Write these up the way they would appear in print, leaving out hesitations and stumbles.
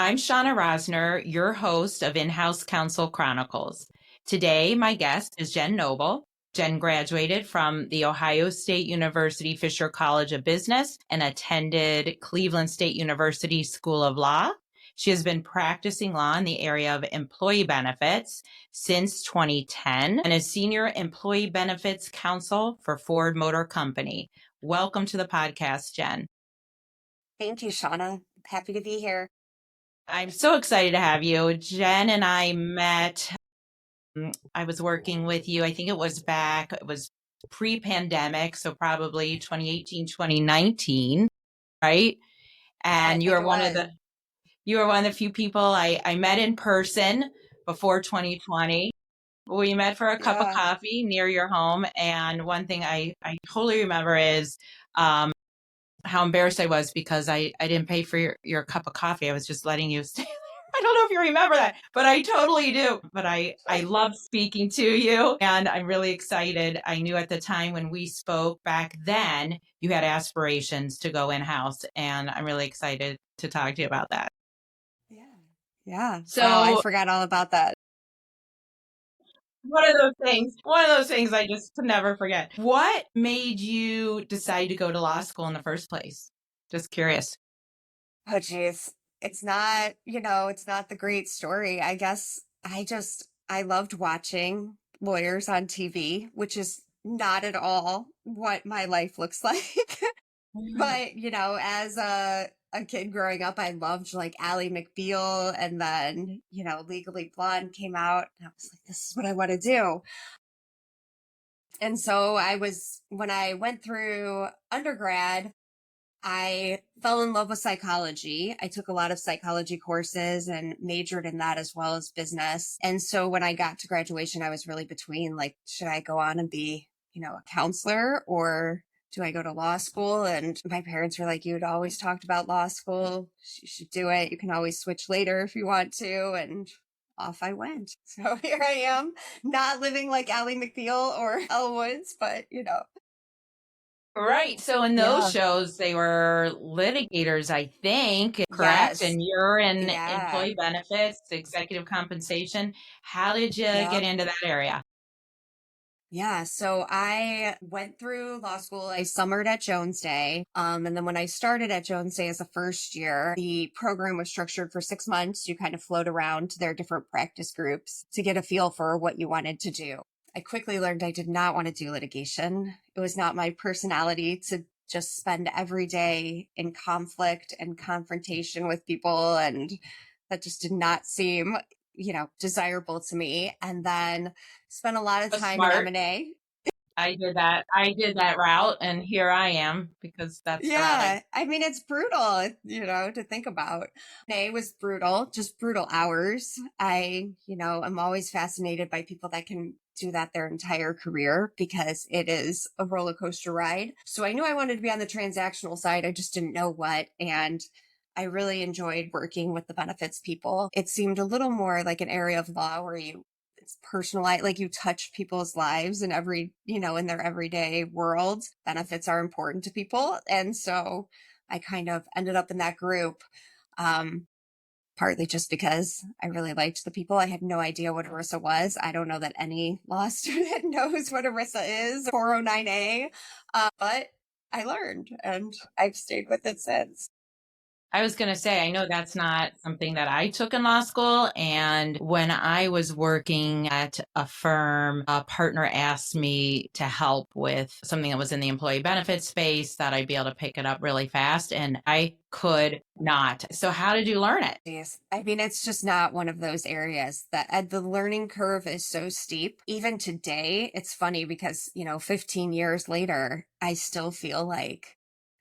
I'm Shawna Rosner, your host of In-House Counsel Chronicles. Today, my guest is Jen Noble. Jen graduated from The Ohio State University Fisher College of Business and attended Cleveland State University School of Law. She has been practicing law in the area of employee benefits since 2010 and is Senior Employee Benefits Counsel for Ford Motor Company. Welcome to the podcast, Jen. Thank you, Shawna. Happy to be here. I'm so excited to have you. Jen and I met, I was working with you, I think it was pre-pandemic, so probably 2018, 2019, right? I And think it was. you were one of the few people I met in person before 2020. We met for a cup of Yeah. coffee near your home. And one thing I totally remember is how embarrassed I was because I didn't pay for your cup of coffee. I was just letting you stay there. I don't know if you remember that, but I totally do. But I love speaking to you and I'm really excited. I knew at the time when we spoke back then, you had aspirations to go in-house and I'm really excited to talk to you about that. Yeah. Yeah. Wow, I So forgot all about that. one of those things I just could never forget. What made you decide to go to law school in the first place? Just curious. Oh, geez. It's not the great story. I guess I loved watching lawyers on TV, which is not at all what my life looks like. But, as a kid growing up, I loved like Ally McBeal, and then, Legally Blonde came out and I was like, this is what I want to do. And so when I went through undergrad, I fell in love with psychology. I took a lot of psychology courses and majored in that as well as business. And so when I got to graduation, I was really between like, should I go on and be, a counselor, or do I go to law school? And my parents were like, you'd always talked about law school. You should do it. You can always switch later if you want to. And off I went. So here I am, not living like Ally McBeal or Elle Woods, but Right. So in those yeah. shows, they were litigators, I think, correct? Yes. And you're in Yeah. employee benefits, executive compensation. How did you get Yep. into that area? Yeah, so I went through law school. I summered at Jones Day. And then when I started at Jones Day as a first year, the program was structured for 6 months. You kind of float around to their different practice groups to get a feel for what you wanted to do. I quickly learned I did not want to do litigation. It was not my personality to just spend every day in conflict and confrontation with people. And that just did not seem, desirable to me. And then spent a lot of Was time in smart. M&A. I did that. I did that route, and here I am because that's the route I. Yeah, I mean, it's brutal, to think about. M&A was brutal, just brutal hours. I'm always fascinated by people that can do that their entire career because it is a roller coaster ride. So I knew I wanted to be on the transactional side. I just didn't know what. And I really enjoyed working with the benefits people. It seemed a little more like an area of law where it's personalized, like you touch people's lives in in their everyday world. Benefits are important to people. And so I kind of ended up in that group. Partly just because I really liked the people. I had no idea what ERISA was. I don't know that any law student knows what ERISA is, 409A, but I learned and I've stayed with it since. I was going to say, I know that's not something that I took in law school. And when I was working at a firm, a partner asked me to help with something that was in the employee benefits space that I'd be able to pick it up really fast. And I could not. So how did you learn it? Yes. I mean, it's just not one of those areas that the learning curve is so steep. Even today, it's funny because, 15 years later, I still feel like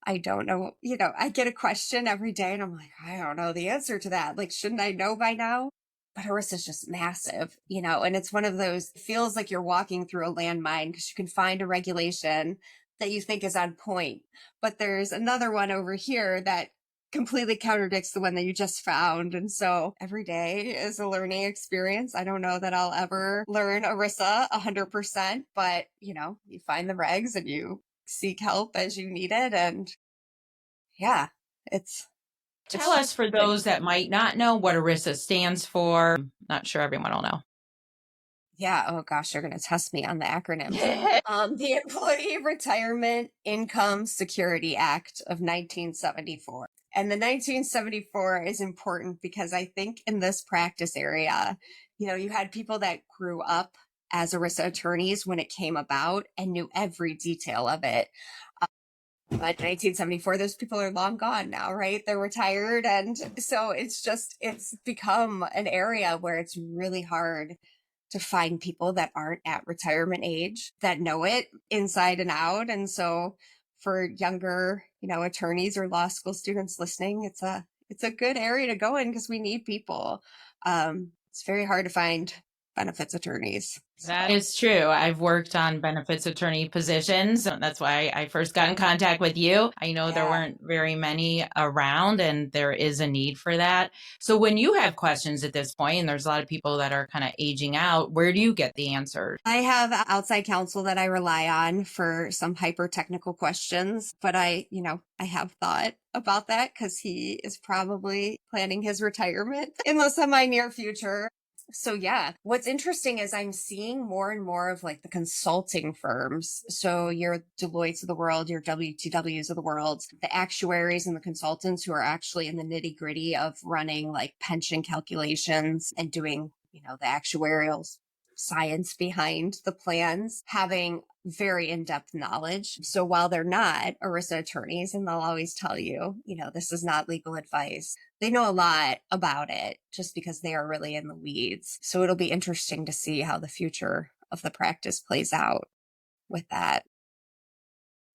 I don't know, I get a question every day and I'm like, I don't know the answer to that. Like, shouldn't I know by now? But ERISA is just massive, and it's one of those, it feels like you're walking through a landmine because you can find a regulation that you think is on point. But there's another one over here that completely contradicts the one that you just found. And so every day is a learning experience. I don't know that I'll ever learn ERISA 100%, but you find the regs and you seek help as you need it. And yeah, it's Tell us, for those that might not know, what ERISA stands for. Not sure everyone will know. Yeah. Oh gosh, you're going to test me on the acronyms. The Employee Retirement Income Security Act of 1974. And the 1974 is important because I think in this practice area, you had people that grew up as ERISA attorneys when it came about and knew every detail of it. But 1974, those people are long gone now, right? They're retired. And so it's become an area where it's really hard to find people that aren't at retirement age that know it inside and out. And so for younger, attorneys or law school students listening, it's a good area to go in because we need people. It's very hard to find benefits attorneys. That is true. I've worked on benefits attorney positions. That's why I first got in contact with you. I know there weren't very many around, and there is a need for that. So when you have questions at this point, and there's a lot of people that are kind of aging out, where do you get the answers? I have outside counsel that I rely on for some hyper technical questions, but I have thought about that because he is probably planning his retirement in the semi near future. So yeah, what's interesting is I'm seeing more and more of like the consulting firms. So your Deloittes of the world, your WTWs of the world, the actuaries and the consultants who are actually in the nitty gritty of running like pension calculations and doing, the actuarial science behind the plans, having very in-depth knowledge. So while they're not ERISA attorneys, and they'll always tell you, this is not legal advice, they know a lot about it just because they are really in the weeds. So it'll be interesting to see how the future of the practice plays out with that.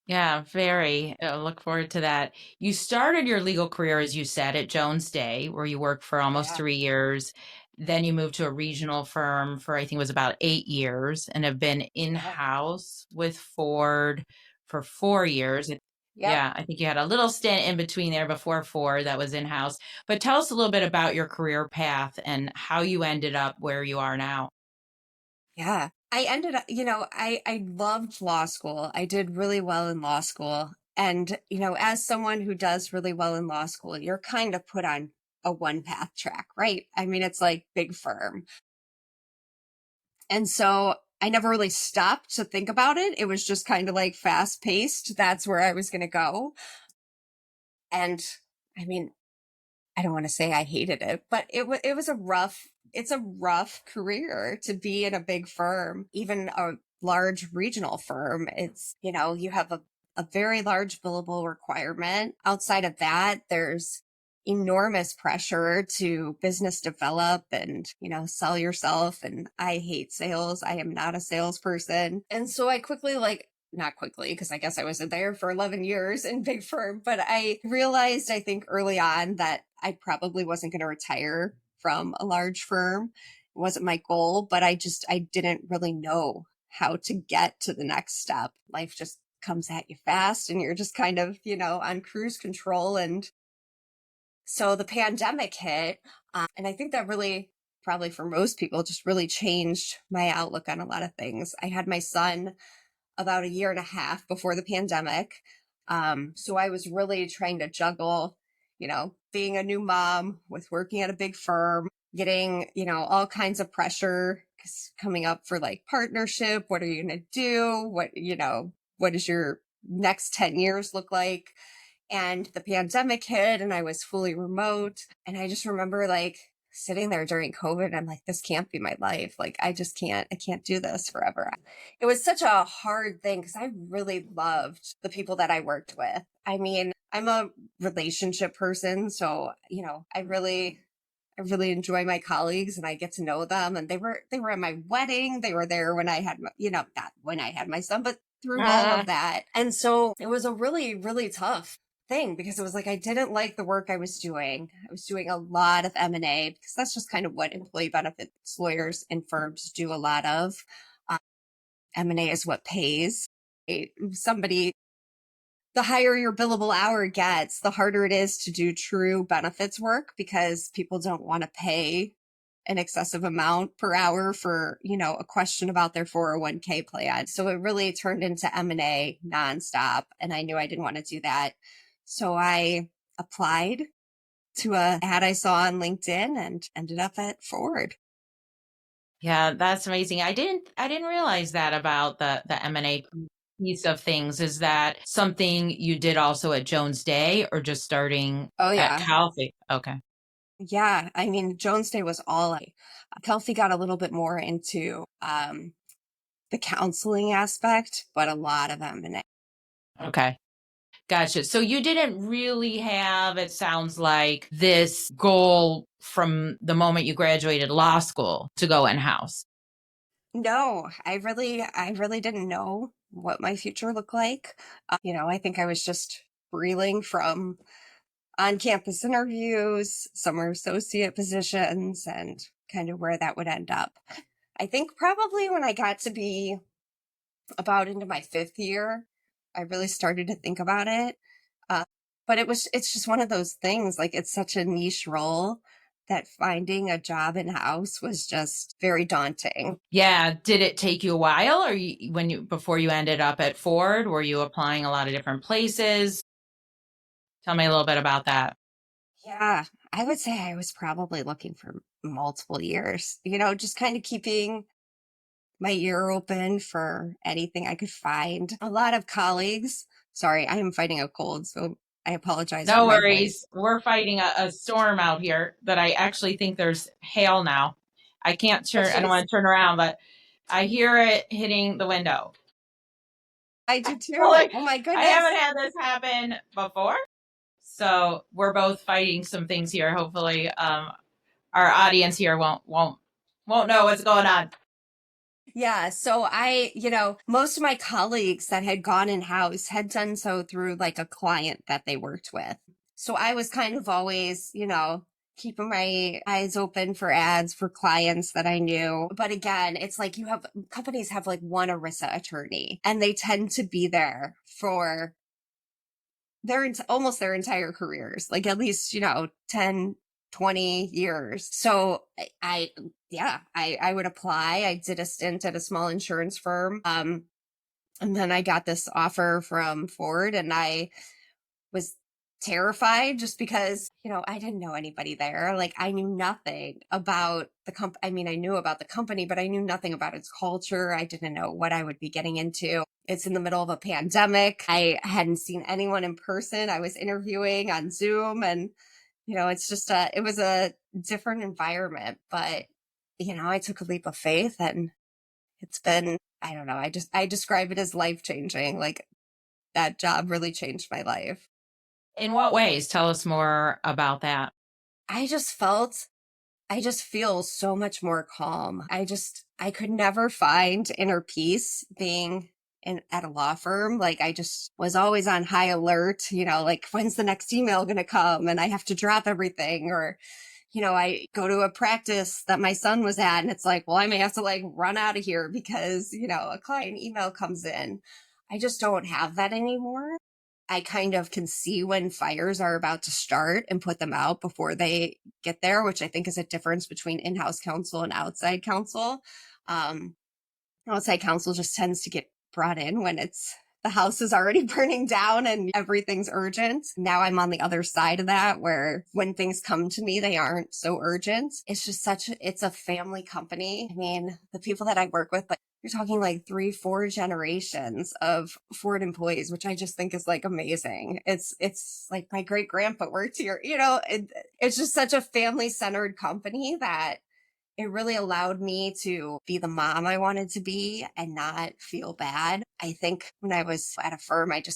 Yeah, very. Look forward to that. You started your legal career, as you said, at Jones Day, where you worked for almost 3 years. Then you moved to a regional firm for, I think it was about 8 years, and have been in-house with Ford for 4 years. Yeah, I think you had a little stint in between there before Ford that was in-house. But tell us a little bit about your career path and how you ended up where you are now. Yeah. I ended up, I loved law school. I did really well in law school. And, as someone who does really well in law school, you're kind of put on a one path track, right? I mean, it's like big firm. And so I never really stopped to think about it. It was just kind of like fast paced. That's where I was going to go. And I mean, I don't want to say I hated it, but it's a rough career to be in a big firm, even a large regional firm. It's, you have a very large billable requirement. Outside of that, there's enormous pressure to business develop and, sell yourself. And I hate sales. I am not a salesperson. And so I quickly not quickly, because I guess I wasn't there for 11 years in big firm, but I realized, I think early on, that I probably wasn't going to retire from a large firm. It wasn't my goal, but I didn't really know how to get to the next step. Life just comes at you fast and you're just kind of, on cruise control. And so the pandemic hit. And I think that really, probably for most people, just really changed my outlook on a lot of things. I had my son about a year and a half before the pandemic. So I was really trying to juggle, being a new mom with working at a big firm, getting, all kinds of pressure coming up for like partnership. What are you going to do? What does your next 10 years look like? And the pandemic hit and I was fully remote. And I just remember like sitting there during COVID. I'm like, this can't be my life. Like, I can't do this forever. It was such a hard thing because I really loved the people that I worked with. I mean, I'm a relationship person. So, I really enjoy my colleagues and I get to know them. And they were at my wedding. They were there when I had, not when I had my son, but through all of that. And so it was a really, really tough thing because it was like I didn't like the work I was doing. I was doing a lot of M&A because that's just kind of what employee benefits lawyers and firms do a lot of. M&A is what pays. The higher your billable hour gets, the harder it is to do true benefits work because people don't want to pay an excessive amount per hour for, a question about their 401k plan. So it really turned into M&A nonstop. And I knew I didn't want to do that. So I applied to a ad I saw on LinkedIn and ended up at Ford. Yeah, that's amazing. I didn't realize that about the M&A piece of things. Is that something you did also at Jones Day or just starting Oh at yeah. Calfee? Okay. Yeah. I mean, Jones Day was all Kelsey got a little bit more into the counseling aspect, but a lot of M&A. Okay. Gotcha. So you didn't really have, it sounds like, this goal from the moment you graduated law school to go in-house. No, I really didn't know what my future looked like. I think I was just reeling from on campus interviews, summer associate positions, and kind of where that would end up. I think probably when I got to be about into my fifth year, I really started to think about it. Uh, but it's just one of those things, like it's such a niche role that finding a job in house was just very daunting. Yeah. Did it take you a while or before you ended up at Ford, were you applying a lot of different places? Tell me a little bit about that. Yeah, I would say I was probably looking for multiple years, just kind of keeping my ear open for anything I could find. A lot of colleagues, sorry, I am fighting a cold, so I apologize for No my voice. worries. We're fighting a storm out here that I actually think there's hail now. Oh, I don't jeez. want to turn around, but I hear it hitting the window. I do too. Like, Oh my I haven't goodness. had this happen before. So we're both fighting some things here. Hopefully, our audience here won't know what's going on. Yeah. So most of my colleagues that had gone in house had done so through like a client that they worked with. So I was kind of always, keeping my eyes open for ads for clients that I knew. But again, it's like companies have like one ERISA attorney and they tend to be there for almost their entire careers, like at least, 10, 20 years. So I would apply. I did a stint at a small insurance firm. And then I got this offer from Ford and I was terrified just because, I didn't know anybody there. Like I knew nothing about the company. I mean, I knew about the company, but I knew nothing about its culture. I didn't know what I would be getting into. It's in the middle of a pandemic. I hadn't seen anyone in person. I was interviewing on Zoom and, it was a different environment, but, I took a leap of faith and it's been, I don't know. I describe it as life changing. Like that job really changed my life. In what ways? Tell us more about that. I just felt I just feel so much more calm. I could never find inner peace being at a law firm. Like I just was always on high alert, like when's the next email going to come and I have to drop everything or I go to a practice that my son was at and it's like, well, I may have to like run out of here because, a client email comes in. I just don't have that anymore. I kind of can see when fires are about to start and put them out before they get there, which I think is a difference between in-house counsel and outside counsel. Um, Outside counsel just tends to get brought in when the house is already burning down and everything's urgent. Now I'm on the other side of that where when things come to me, they aren't so urgent. It's just it's a family company. I mean, the people that I work with, like you're talking like 3, 4 generations of Ford employees, which I just think is like amazing. It's like my great grandpa worked here, it's just such a family centered company that it really allowed me to be the mom I wanted to be and not feel bad. I think when I was at a firm, it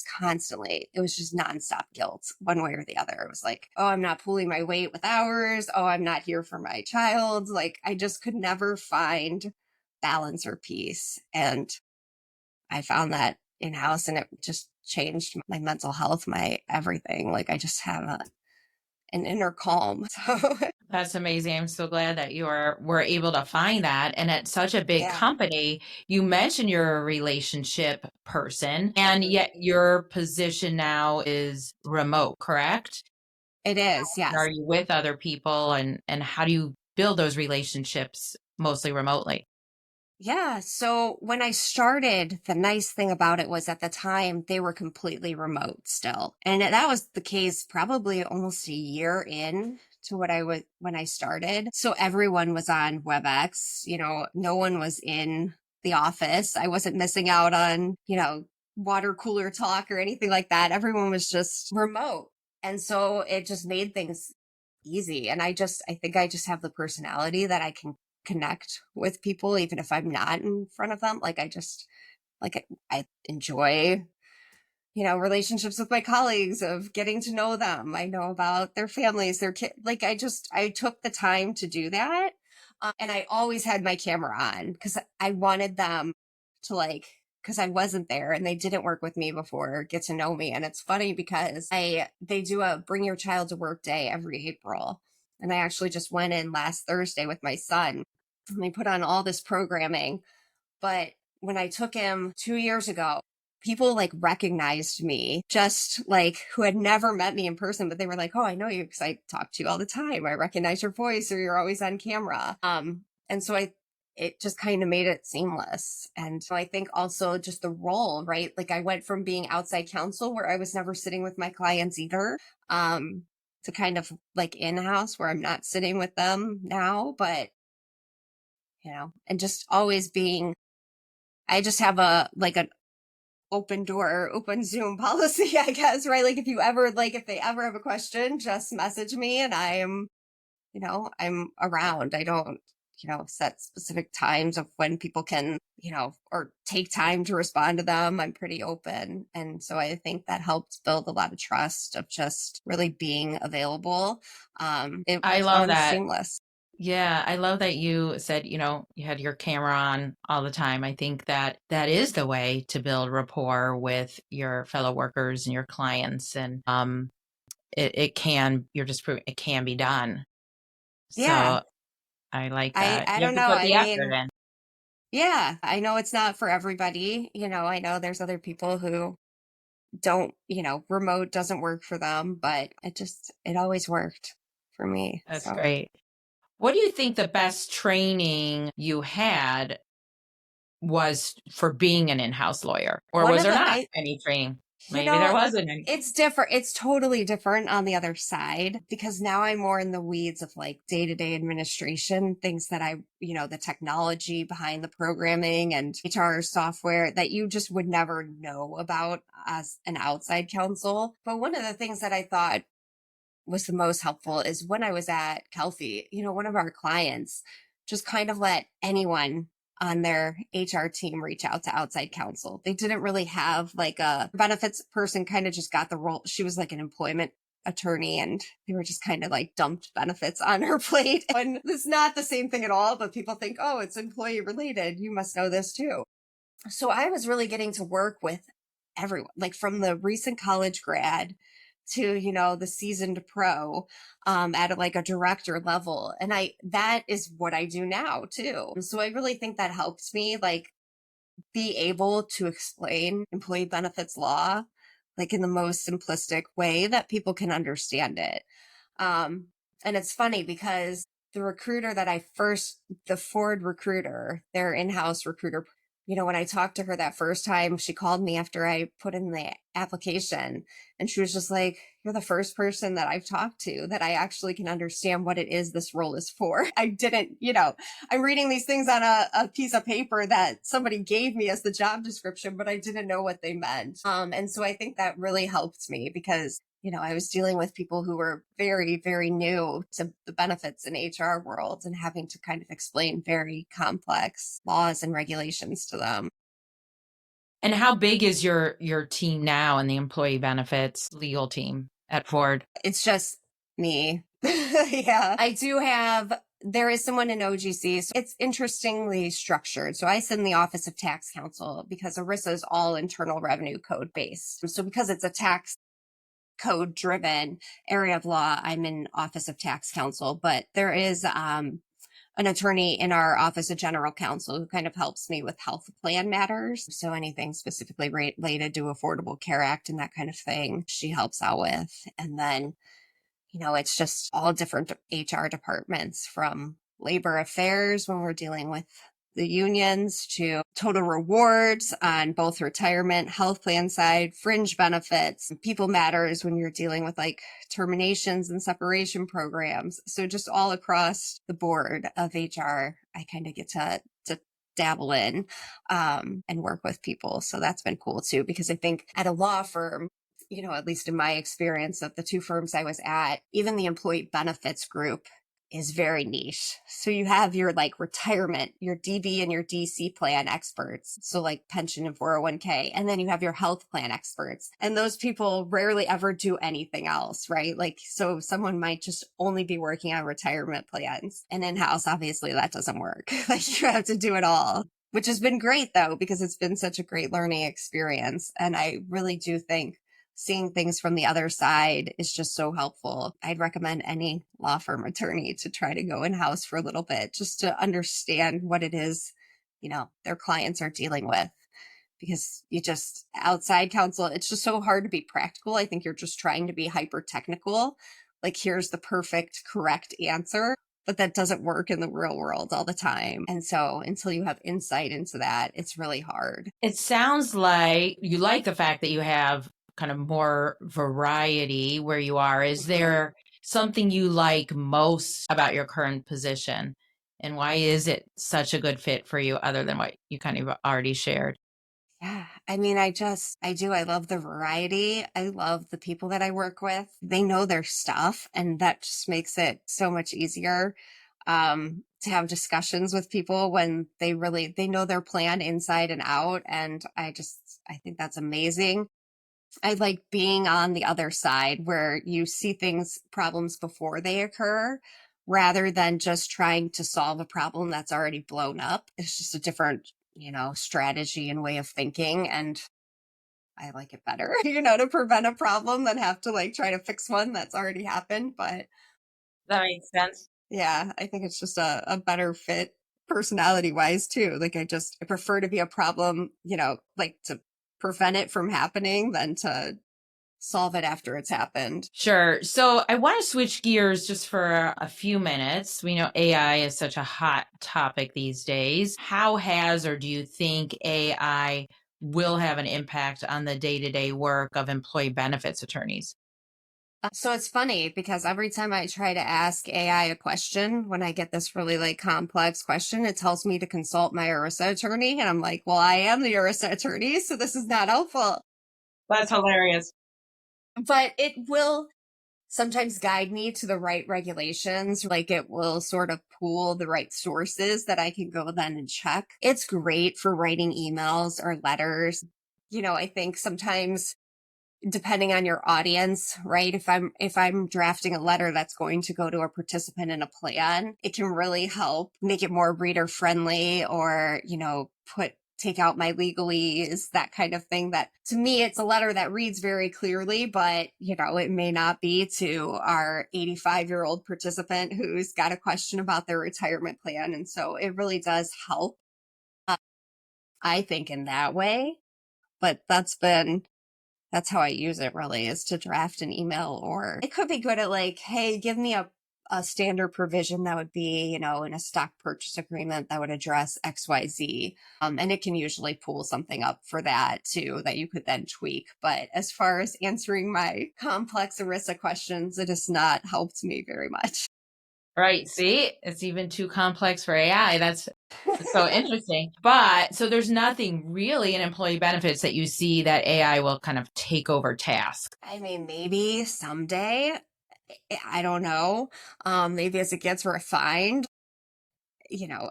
was just nonstop guilt one way or the other. It was like, oh, I'm not pulling my weight with hours. Oh, I'm not here for my child. Like I just could never find balance or peace. And I found that in house and it just changed my mental health, my everything. Like I just have an inner calm. So That's amazing. I'm so glad that were able to find that. And at such a big yeah, company, you mentioned you're a relationship person, and yet your position now is remote, correct? it is. Are Yes. you with other people and how do you build those relationships mostly remotely? Yeah. So when I started, the nice thing about it was at the time they were completely remote still. And that was the case probably almost a year in to what I was when I started. So everyone was on WebEx, no one was in the office. I wasn't missing out on, water cooler talk or anything like that. Everyone was just remote. And so it just made things easy. And I think I just have the personality that I can connect with people even if I'm not in front of them. I enjoy, relationships with my colleagues of getting to know them. I know about their families, their kids. I took the time to do that. And I always had my camera on because I wanted them to because I wasn't there and they didn't work with me before, get to know me. And it's funny because they do a bring your child to work day every April. And I actually just went in last Thursday with my son and they put on all this programming. But when I took him 2 years ago, people recognized me, just who had never met me in person, but they were like, "Oh, I know you because I talk to you all the time. I recognize your voice, or you're always on camera." And so it just kind of made it seamless. And so I think also just the role, right? Like I went from being outside counsel where I was never sitting with my clients either, to kind of in-house where I'm not sitting with them now, but and just always being, I just have an open door, open Zoom policy, I guess, right? If they ever have a question, just message me and I'm around. I don't, set specific times of when people can, or take time to respond to them. I'm pretty open. And so I think that helped build a lot of trust of just really being available. It I love runs that. seamless. Yeah, I love that you said, you had your camera on all the time. I think that that is the way to build rapport with your fellow workers and your clients. And it can, you're just proving it can be done. Yeah. So I like I, that. I You have don't to know. put I the effort mean, in. yeah, I know it's not for everybody. I know there's other people who don't, remote doesn't work for them, but it always worked for me. That's So great. What do you think the best training you had was for being an in-house lawyer? Or one was of there the, not I, any training? you Maybe there know, wasn't any. it's different. It's totally different on the other side because now I'm more in the weeds of day to day administration, things that the technology behind the programming and HR software that you just would never know about as an outside counsel. But one of the things that I thought was the most helpful is when I was at Kelfie, one of our clients just kind of let anyone on their HR team reach out to outside counsel. They didn't really have a benefits person, kind of just got the role. She was like an employment attorney and they were just kind of dumped benefits on her plate. And it's not the same thing at all, but people think, oh, it's employee related. You must know this too. So I was really getting to work with everyone, from the recent college grad to, the seasoned pro, at a director level. And that is what I do now too. So I really think that helps me be able to explain employee benefits law, in the most simplistic way that people can understand it. Um, and it's funny because the recruiter that the Ford recruiter, their in-house recruiter, when I talked to her that first time, she called me after I put in the application and she was just like, "You're the first person that I've talked to that I actually can understand what it is this role is for." I didn't, I'm reading these things on a piece of paper that somebody gave me as the job description, but I didn't know what they meant. And so I think that really helped me because I was dealing with people who were very, very new to the benefits in HR world and having to kind of explain very complex laws and regulations to them. And how big is your team now in the employee benefits legal team at Ford? It's just me. Yeah. There is someone in OGC. So it's interestingly structured. So I sit in the Office of Tax Counsel because ERISA is all Internal Revenue Code based. So because it's a tax code driven area of law, I'm in Office of Tax Counsel, but there is an attorney in our Office of General Counsel who kind of helps me with health plan matters. So anything specifically related to Affordable Care Act and that kind of thing, she helps out with. And then, it's just all different HR departments from labor affairs when we're dealing with the unions to total rewards on both retirement, health plan side, fringe benefits. People matters when you're dealing with like terminations and separation programs. So just all across the board of HR, I kind of get to dabble in and work with people. So that's been cool too, because I think at a law firm, at least in my experience of the two firms I was at, even the employee benefits group is very niche. So you have your like retirement, your DB and your DC plan experts. So like pension and 401k. And then you have your health plan experts. And those people rarely ever do anything else, right? Like, so someone might just only be working on retirement plans. And in-house, obviously that doesn't work. Like you have to do it all, which has been great though, because it's been such a great learning experience. And I really do think seeing things from the other side is just so helpful. I'd recommend any law firm attorney to try to go in-house for a little bit just to understand what it is, their clients are dealing with. Because outside counsel, it's just so hard to be practical. I think you're just trying to be hyper technical. Like, here's the perfect, correct answer. But that doesn't work in the real world all the time. And so until you have insight into that, it's really hard. It sounds like you like the fact that you have kind of more variety where you are. Is there something you like most about your current position? And why is it such a good fit for you other than what you kind of already shared? Yeah. I mean, I do. I love the variety. I love the people that I work with. They know their stuff, and that just makes it so much easier to have discussions with people when they know their plan inside and out. And I think that's amazing. I like being on the other side where you see problems before they occur, rather than just trying to solve a problem that's already blown up. It's just a different, strategy and way of thinking. And I like it better, to prevent a problem than have to like try to fix one that's already happened. But That makes sense. yeah, I think it's just a better fit personality wise too. Like I prefer to be a problem, like to prevent it from happening than to solve it after it's happened. Sure. So I want to switch gears just for a few minutes. We know AI is such a hot topic these days. How has or do you think AI will have an impact on the day-to-day work of employee benefits attorneys? So it's funny because every time I try to ask AI a question, when I get this really like complex question, it tells me to consult my ERISA attorney. And I'm like, well, I am the ERISA attorney, so this is not helpful. That's hilarious. But it will sometimes guide me to the right regulations. Like it will sort of pool the right sources that I can go then and check. It's great for writing emails or letters. I think sometimes depending on your audience, right? If I'm drafting a letter that's going to go to a participant in a plan, it can really help make it more reader friendly, or, take out my legalese, that kind of thing. That to me, it's a letter that reads very clearly, but it may not be to our 85-year-old participant who's got a question about their retirement plan. And so it really does help, I think, in that way. But that's how I use it, really, is to draft an email. Or it could be good at like, hey, give me a standard provision that would be, in a stock purchase agreement that would address XYZ. And it can usually pull something up for that too, that you could then tweak. But as far as answering my complex ERISA questions, it has not helped me very much. Right. See, it's even too complex for AI. That's so interesting. But so there's nothing really in employee benefits that you see that AI will kind of take over tasks. I mean, maybe someday, I don't know. Maybe as it gets refined,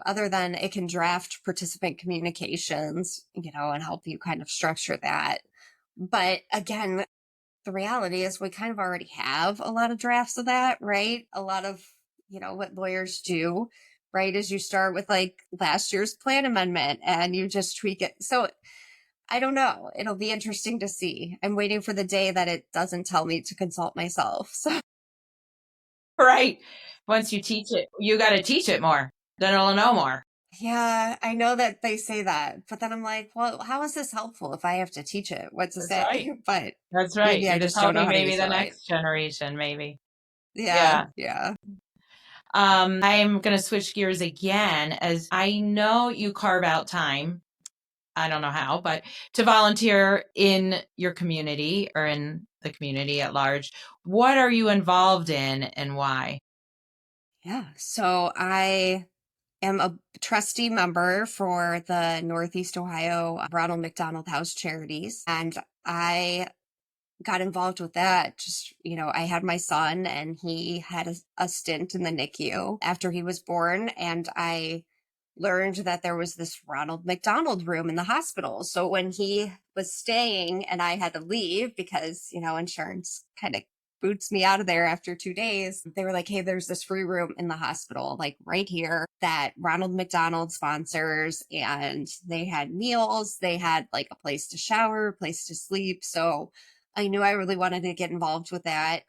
other than it can draft participant communications, and help you kind of structure that. But again, the reality is we kind of already have a lot of drafts of that, right? A lot of, what lawyers do, right, is you start with like last year's plan amendment and you just tweak it. So I don't know. It'll be interesting to see. I'm waiting for the day that it doesn't tell me to consult myself. So Right. Once you teach it, you got to teach it more. Then it'll know more. yeah, I know that they say that, but then I'm like, well, how is this helpful if I have to teach it? What to That's say? right. But That's right. maybe I You're just just don't know helping how to maybe use the it right. next generation, maybe. Yeah, Yeah. yeah. I'm going to switch gears again, as I know you carve out time. I don't know how, but to volunteer in your community or in the community at large. What are you involved in and why? Yeah. So I am a trustee member for the Northeast Ohio Ronald McDonald House Charities. And I got involved with that. Just, I had my son and he had a stint in the NICU after he was born. And I learned that there was this Ronald McDonald room in the hospital. So when he was staying and I had to leave because, insurance kind of boots me out of there after 2 days, they were like, hey, there's this free room in the hospital, like right here, that Ronald McDonald sponsors. And they had meals, they had like a place to shower, a place to sleep. So I knew I really wanted to get involved with that.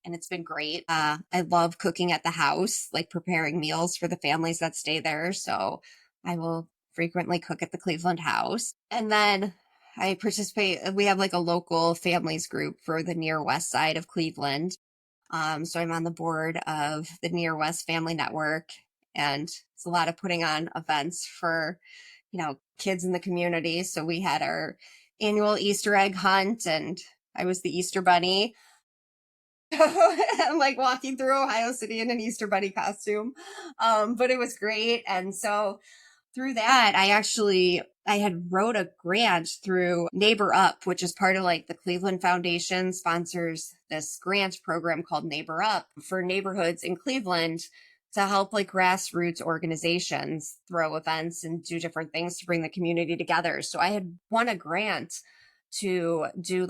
And it's been great. I love cooking at the house, like preparing meals for the families that stay there. So I will frequently cook at the Cleveland house. And then I participate, we have like a local families group for the near west side of Cleveland. So I'm on the board of the Near West Family Network, and it's a lot of putting on events for, kids in the community. So we had our annual Easter egg hunt, and I was the Easter bunny. I'm like walking through Ohio City in an Easter bunny costume. But it was great. And so through that, I had wrote a grant through Neighbor Up, which is part of like the Cleveland Foundation sponsors this grant program called Neighbor Up for neighborhoods in Cleveland to help like grassroots organizations throw events and do different things to bring the community together. So I had won a grant to do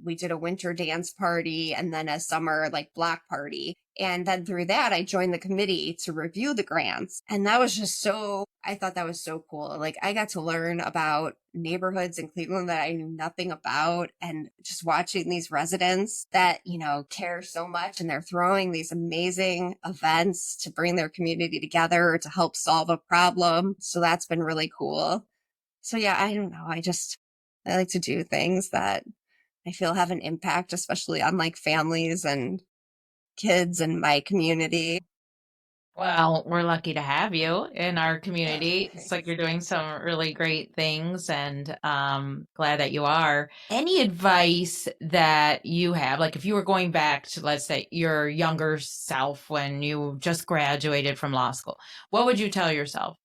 we did a winter dance party and then a summer like block party. And then through that, I joined the committee to review the grants. And that was just I thought that was so cool. Like I got to learn about neighborhoods in Cleveland that I knew nothing about, and just watching these residents that, care so much, and they're throwing these amazing events to bring their community together to help solve a problem. So that's been really cool. So yeah, I don't know. I like to do things that I feel have an impact, especially on like families and kids in my community. Well, we're lucky to have you in our community. It's like you're doing some really great things, and glad that you are. Any advice that you have, like if you were going back to, let's say, your younger self when you just graduated from law school, what would you tell yourself?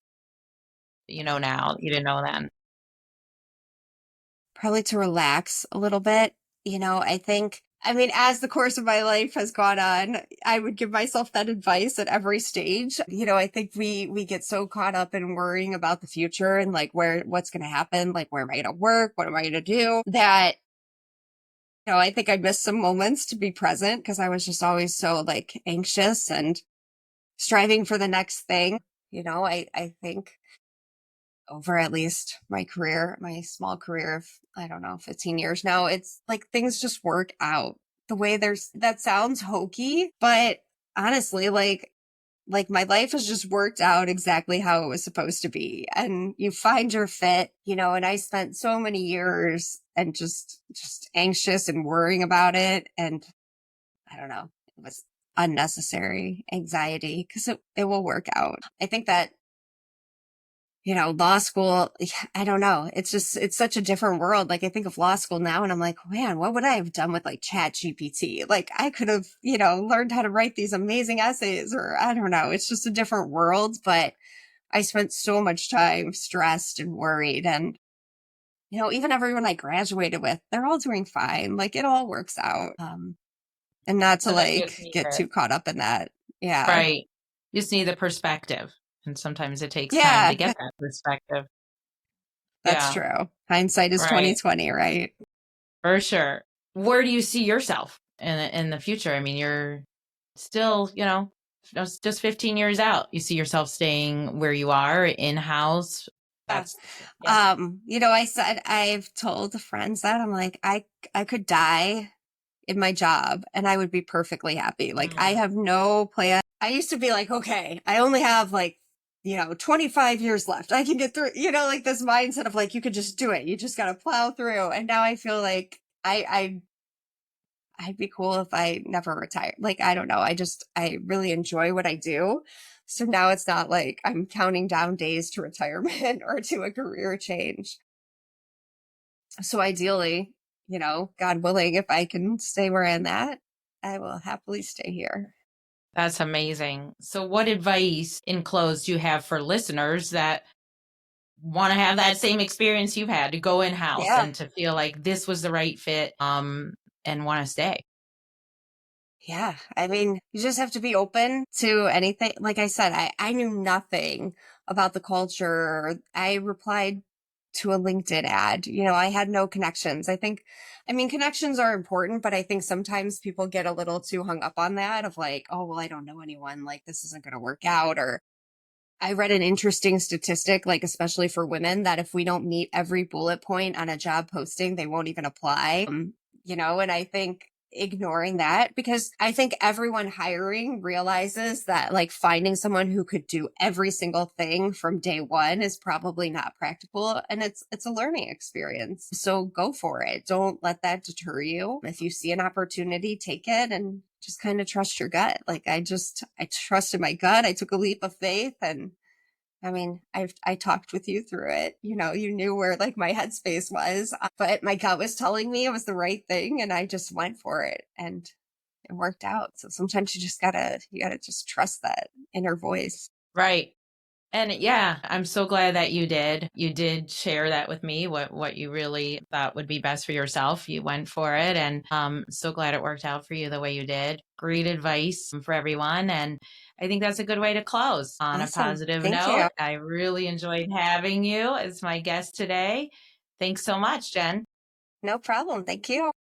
Now, you didn't know then. Probably to relax a little bit. As the course of my life has gone on, I would give myself that advice at every stage. I think we get so caught up in worrying about the future and like what's going to happen, like where am I going to work? What am I going to do? That, I think I missed some moments to be present because I was just always so like anxious and striving for the next thing. I think over at least my career, my small career of, I don't know, 15 years now, it's like things just work out the way that sounds hokey, but honestly, like my life has just worked out exactly how it was supposed to be. And you find your fit, and I spent so many years and just anxious and worrying about it. And I don't know, it was unnecessary anxiety because it will work out. I think that law school, I don't know. It's such a different world. Like I think of law school now and I'm like, man, what would I have done with like Chat GPT? Like I could have, learned how to write these amazing essays, or I don't know. It's just a different world, but I spent so much time stressed and worried. And, even everyone I graduated with, they're all doing fine. Like it all works out. And not to Sometimes you like just need get it. too caught up in that. Yeah. Right. You just need the perspective. And sometimes it takes time to Yeah, get that perspective. that's Yeah, true. Hindsight is right. 2020, right? For sure. Where do you see yourself in the future? I mean, you're still, just 15 years out. You see yourself staying where you are in-house. Yeah. That's yeah. I've told friends that I'm like, I could die in my job and I would be perfectly happy. Like I Mm. have no plan. I used to be like, okay, I only have like, 25 years left. I can get through, like this mindset of like, you could just do it. You just got to plow through. And now I feel like I'd be cool if I never retired. Like, I don't know. I really enjoy what I do. So now it's not like I'm counting down days to retirement or to a career change. So ideally, God willing, if I can stay where I'm at, I will happily stay here. That's amazing. So, what advice in close do you have for listeners that want to have that same experience you've had to go in house Yeah. and to feel like this was the right fit and want to stay? Yeah. I mean, you just have to be open to anything. Like I said, I knew nothing about the culture. I replied to a LinkedIn ad. I had no connections. I mean, connections are important, but I think sometimes people get a little too hung up on that of like, oh, well, I don't know anyone. Like, this isn't going to work out. Or I read an interesting statistic, like, especially for women, that if we don't meet every bullet point on a job posting, they won't even apply. And I think ignoring that, because I think everyone hiring realizes that like finding someone who could do every single thing from day one is probably not practical, and it's a learning experience. So go for it. Don't let that deter you. If you see an opportunity, take it and just kind of trust your gut. Like I trusted my gut. I took a leap of faith, and I mean, I talked with you through it. You knew where like my headspace was, but my gut was telling me it was the right thing, and I just went for it, and it worked out. So sometimes you gotta just trust that inner voice. Right. And yeah, I'm so glad that you did. You did share that with me, what you really thought would be best for yourself. You went for it, and so glad it worked out for you the way you did. Great advice for everyone, and I think that's a good way to close on a Awesome. positive Thank you. note. I really enjoyed having you as my guest today. Thanks so much, Jen. No problem. Thank you.